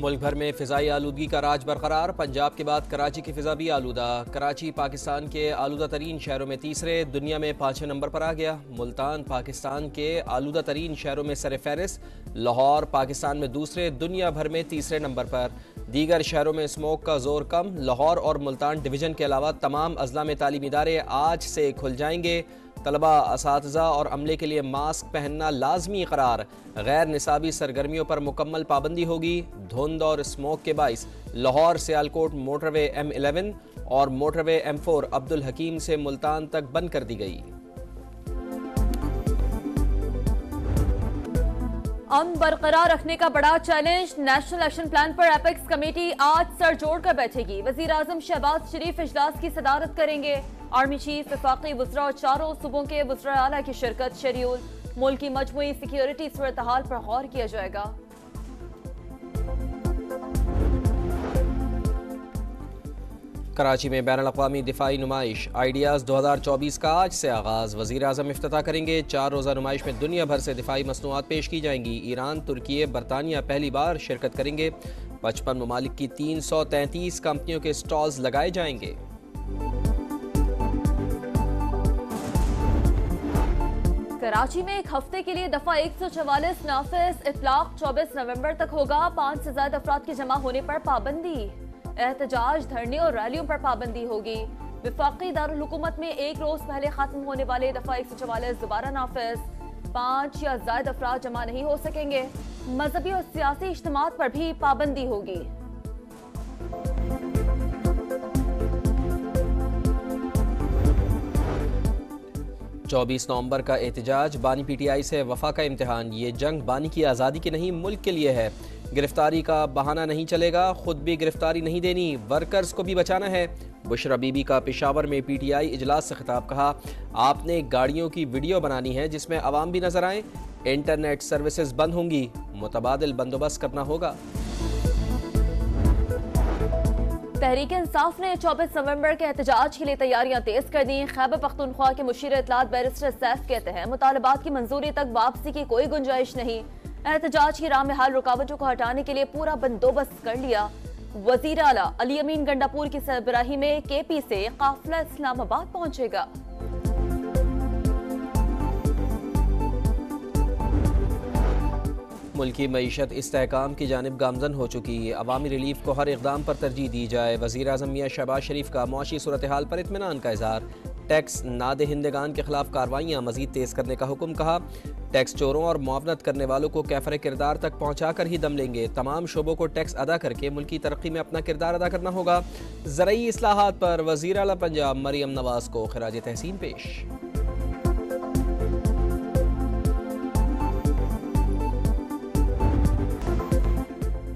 मुल्क भर में फ़िज़ाई आलूदगी का राज बरकरार। पंजाब के बाद कराची की फ़िज़ा भी आलूदा। कराची पाकिस्तान के आलूदा तरीन शहरों में तीसरे, दुनिया में 5वें नंबर पर आ गया। मुल्तान पाकिस्तान के आलूदा तरीन शहरों में सर फहरिस्त। लाहौर पाकिस्तान में दूसरे, दुनिया भर में तीसरे नंबर पर। दीगर शहरों में स्मोक का जोर कम। लाहौर और मुल्तान डिवीज़न के अलावा तमाम अजला में तालीमी इदारे आज से खुल जाएंगे। तलबा, असातिज़ा और अमले के लिए मास्क पहनना लाजमी करार। गैर निसाबी सरगर्मियों पर मुकम्मल पाबंदी होगी। धुंध और स्मोक के बाइस लाहौर सियालकोट मोटरवे M11 और मोटरवे M4 अब्दुल हकीम से मुल्तान तक बंद कर दी गई। अमन बरकरार रखने का बड़ा चैलेंज। नेशनल एक्शन प्लान पर एपेक्स कमेटी आज सर जोड़कर बैठेगी। वजीर आजम शहबाज शरीफ इजलास की सदारत करेंगे। आर्मी चीफ, वफाकी वज़रा और चारों सूबों के वज़रा आला की शिरकत शेड्यूल। मुल्क की मजमूई सिक्योरिटी सूरत हाल पर गौर किया जाएगा। कराची में बैनुल अक़वामी दिफाई नुमाइश आइडियाज़ 2024 का आज से आगाज़। वज़ीर आज़म इफ्तिताह करेंगे। 4 रोज़ा नुमाइश में दुनिया भर से दिफाई मसनूआत पेश की जाएंगी। ईरान, तुर्की, बरतानिया पहली बार शिरकत करेंगे। 55 ममालिक की 333 कंपनियों के स्टॉल्स लगाए जाएंगे। कराची में एक हफ्ते के लिए दफा 144 नाफिज। इतलाक 24 नवंबर तक होगा। 5 से ज्यादा अफराद के जमा होने पर पाबंदी। एहतजाज, धरने और रैलियों पर पाबंदी होगी। वफाकी दारुल हुकूमत में एक रोज पहले खत्म होने वाले दफा 144 दोबारा नाफिज। 5 या ज्यादा अफराद जमा नहीं हो सकेंगे। मजहबी और सियासी इज्तिमात पर भी पाबंदी होगी। चौबीस नवंबर का एहतजाज। बानी PTI से वफा का इम्तिहान। ये जंग बानी की आज़ादी की नहीं, मुल्क के लिए है। गिरफ्तारी का बहाना नहीं चलेगा, खुद भी गिरफ्तारी नहीं देनी, वर्कर्स को भी बचाना है। बुशरा बीबी का पेशावर में PTI इजलास से खिताब। कहा, आपने गाड़ियों की वीडियो बनानी है जिसमें अवाम भी नजर आए। इंटरनेट सर्विसेज बंद होंगी, मुतबादिल बंदोबस्त करना होगा। तहरीक इंसाफ ने 24 नवंबर के एहतजाज के लिए तैयारियां तेज कर दी। खैबर पख्तूनख्वा के मुशीर इत्तलात बैरिस्टर सैफ कहते हैं, मुतालबात की मंजूरी तक वापसी की कोई गुंजाइश नहीं। एहतजाज की राह में हाल रुकावटों को हटाने के लिए पूरा बंदोबस्त कर लिया। वजीर आला अली अमीन गंडापुर की सरबराही में KP से काफिला इस्लामाबाद पहुंचेगा। मुल्क की मईशत इस्तेहकाम की जानिब गामजन हो चुकी है। अवामी रिलीफ को हर इकदाम पर तरजीह दी जाए। वज़ीर आज़म मियां शहबाज शरीफ का मुआशी सूरत हाल पर इत्मीनान का इज़हार। टैक्स नादहिंदगान के खिलाफ कार्रवाइयाँ मजीद तेज़ करने का हुक्म। कहा, टैक्स चोरों और मुआवनत करने वालों को कैफर किरदार तक पहुँचा कर ही दम लेंगे। तमाम शोबों को टैक्स अदा करके मुल्क की तरक्की में अपना किरदार अदा करना होगा। ज़रई इस्लाहात पर वज़ीर आला पंजाब मरियम नवाज को खिराज तहसीन पेश।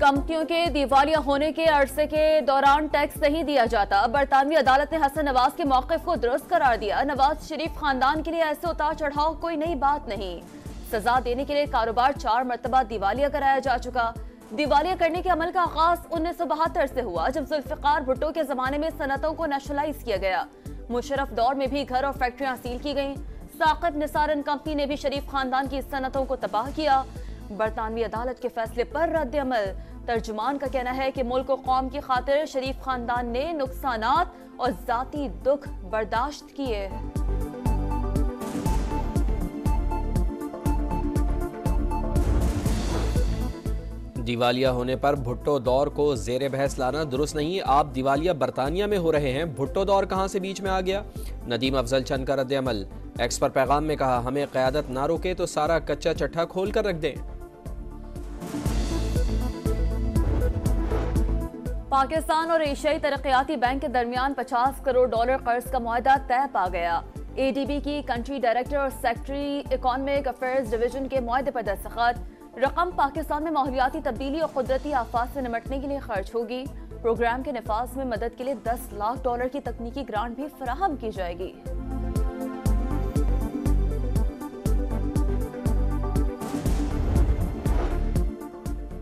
कंपनियों के दिवालिया होने के अरसे के दौरान टैक्स नहीं दिया जाता। बरतानवी अदालत ने हसन नवाज के मौक़िफ़ को दुरुस्त करार दिया। नवाज शरीफ खानदान के लिए ऐसे उतार चढ़ाव कोई नई बात नहीं। सजा देने के लिए कारोबार 4 मरतबा दिवालिया कराया जा चुका। दिवालिया करने के अमल का आगाज 1972 से हुआ, जब जुल्फ़िकार भुट्टो के जमाने में सनतों को नेशनलाइज किया गया। मुशर्रफ दौर में भी घर और फैक्ट्रियां सील की गईं। साकिब निसारन कंपनी ने भी शरीफ खानदान की सनतों को तबाह किया। बरतानवी अदालत के फैसले पर रद्द अमल। तर्जुमान का कहना है कि मुल्क और कौम की खातिर शरीफ खानदान ने नुकसानात और जाती दुख बर्दाश्त किए। दिवालिया होने पर भुट्टो दौर को जेर बहस लाना दुरुस्त नहीं। आप दिवालिया बरतानिया में हो रहे हैं, भुट्टो दौर कहां से बीच में आ गया। नदीम अफजल चंद का रद्द अमल। एक्स पर पैगाम में कहा, हमें क़यादत ना रोके तो सारा कच्चा चट्टा खोल कर रख दें। पाकिस्तान और एशियाई तरक्याती बैंक के दरमियान $50 करोड़ कर्ज का मुआहदा तय पा गया। ADB की कंट्री डायरेक्टर और सेक्रेटरी इकोनॉमिक अफेयर्स डिवीजन के मुआहदे पर दस्तखत। रकम पाकिस्तान में माहौलियाती तब्दीली और कुदरती आफात से निपटने के लिए खर्च होगी। प्रोग्राम के नफाज में मदद के लिए $10 लाख की तकनीकी ग्रांट भी फराहम की जाएगी।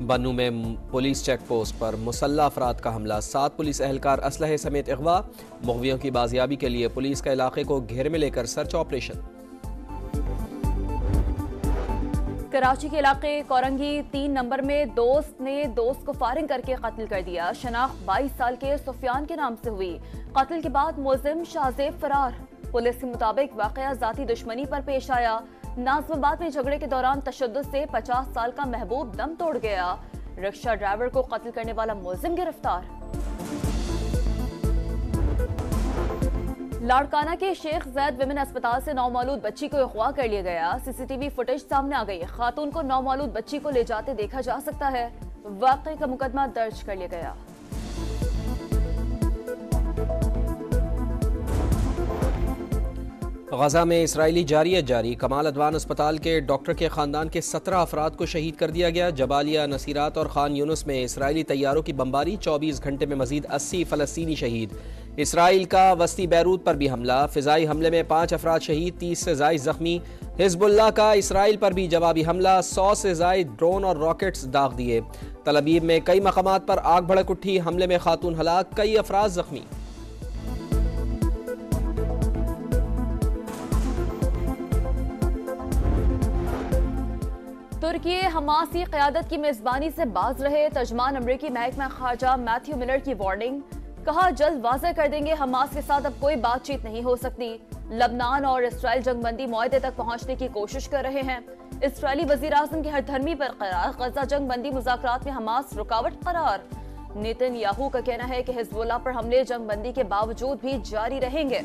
बन्नू में पुलिस चेक पोस्ट पर मुसल्लह अफराद का हमला। 7 पुलिस एहलकार असलहे समेत अगवा। मुग़वियों की बाजियाबी के लिए पुलिस का इलाके को घेरे में लेकर सर्च ऑपरेशन। कराची के इलाके कोरंगी 3 नंबर में दोस्त ने दोस्त को फायरिंग करके कत्ल कर दिया। शनाख्त 22 साल के सुफियान के नाम से हुई। कत्ल के बाद मुलजिम शाहजेब फरार। पुलिस के मुताबिक वाकया जाती दुश्मनी पर पेश आया। नाज़िमाबाद में झगड़े के दौरान तशद्दुद से 50 साल का महबूब दम तोड़ गया। रिक्शा ड्राइवर को कत्ल करने वाला मुलजिम गिरफ्तार। लाड़काना के शेख जैद विमेन अस्पताल से नौमालूद बच्ची को अगवा कर लिया गया। सीसीटीवी फुटेज सामने आ गई। खातून को नौमालूद बच्ची को ले जाते देखा जा सकता है। वाकये का मुकदमा दर्ज कर लिया गया। गजा में इसराइली जारियत जारी। कमाल अदवान अस्पताल के डॉक्टर के खानदान के 17 अफराद को शहीद कर दिया गया। जबालिया, नसीरात और खान यूनुस में इसराइली तैयारों की बमबारी। 24 घंटे में मजीद 80 फलस्तीनी शहीद। इसराइल का वस्ती बैरूत पर भी हमला। फिजाई हमले में 5 अफराद शहीद, 30 से जायद जख्मी। हिजबुल्लाह का इसराइल पर भी जवाबी हमला। 100 से जायद ड्रोन और रॉकेट्स दाग दिए। तल अबीब में कई मकामात पर आग भड़क उठी। हमले में खातून हलाक, कई अफराद जख्मी। तुर्की हमास की क़यादत की मेजबानी से बाज रहे। तर्जमान अमरीकी महकमा खारजा मैथ्यू मिलर की वार्निंग। कहा, जल्द वाज़ेह कर देंगे हमास के साथ अब कोई बातचीत नहीं हो सकती। लबनान और इसराइल जंगबंदी मुआहदे तक पहुंचने की कोशिश कर रहे हैं। इसराइली वज़ीर आज़म की हरधर्मी बरकरार। गजा जंगबंदी मुज़ाकरात में हमास रुकावट करार। नेतन्याहू का कहना है कि हिजबुल्लाह पर हमले जंगबंदी के बावजूद भी जारी रहेंगे।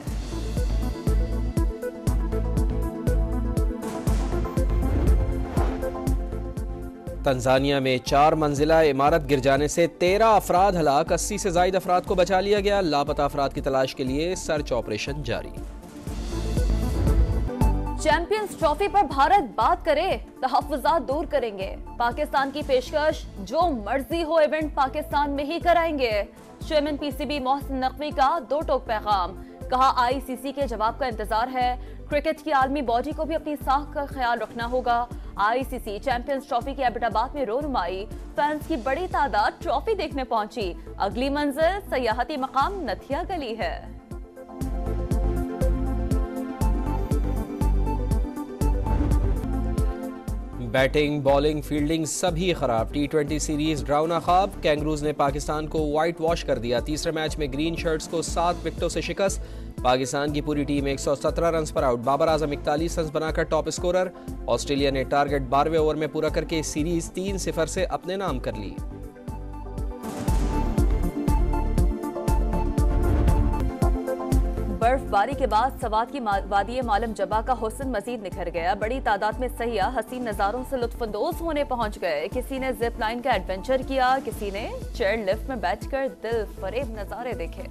तंजानिया में 4 मंजिला इमारत गिर जाने से 13 अफराद हलाक। 80 से जायद अफराद को बचा लिया गया। लापता अफराद की तलाश के लिए सर्च ऑपरेशन जारी। चैंपियंस ट्रॉफी पर भारत बात करे, तहफ़्फ़ुज़ात दूर करेंगे। पाकिस्तान की पेशकश, जो मर्जी हो इवेंट पाकिस्तान में ही कराएंगे। चेयरमैन पीसीबी मोहसिन नकवी का 2 टोक पैगाम। कहा, आईसीसी के जवाब का इंतजार है। क्रिकेट की आलमी बॉडी को भी अपनी साख का ख्याल रखना होगा। आईसीसी चैंपियंस ट्रॉफी के एबटाबाद में रोनुमाई। फैंस की बड़ी तादाद ट्रॉफी देखने पहुंची। अगली मंजिल सयाहती मकाम नथिया गली है। बैटिंग, बॉलिंग, फील्डिंग सभी खराब। T20 सीरीज ड्राउना ख्वाब। कैंगरूज ने पाकिस्तान को वाइट वॉश कर दिया। तीसरे मैच में ग्रीन शर्ट्स को 7 विकेटों से शिकस्त। पाकिस्तान की पूरी टीम 117 रन पर आउट। बाबर आजम 41 रन बनाकर टॉप स्कोरर। ऑस्ट्रेलिया ने टारगेट 12वें ओवर में पूरा करके सीरीज 3-0 से अपने नाम कर ली। बर्फबारी के बाद सवात की वादी मालम जबा का हुस्न मजीद निखर गया। बड़ी तादाद में सयाह हसीन नज़ारों से लुत्फानंदोज होने पहुंच गए। किसी ने जिप लाइन का एडवेंचर किया, किसी ने चेयर लिफ्ट में बैठकर दिल फरेब नज़ारे देखे।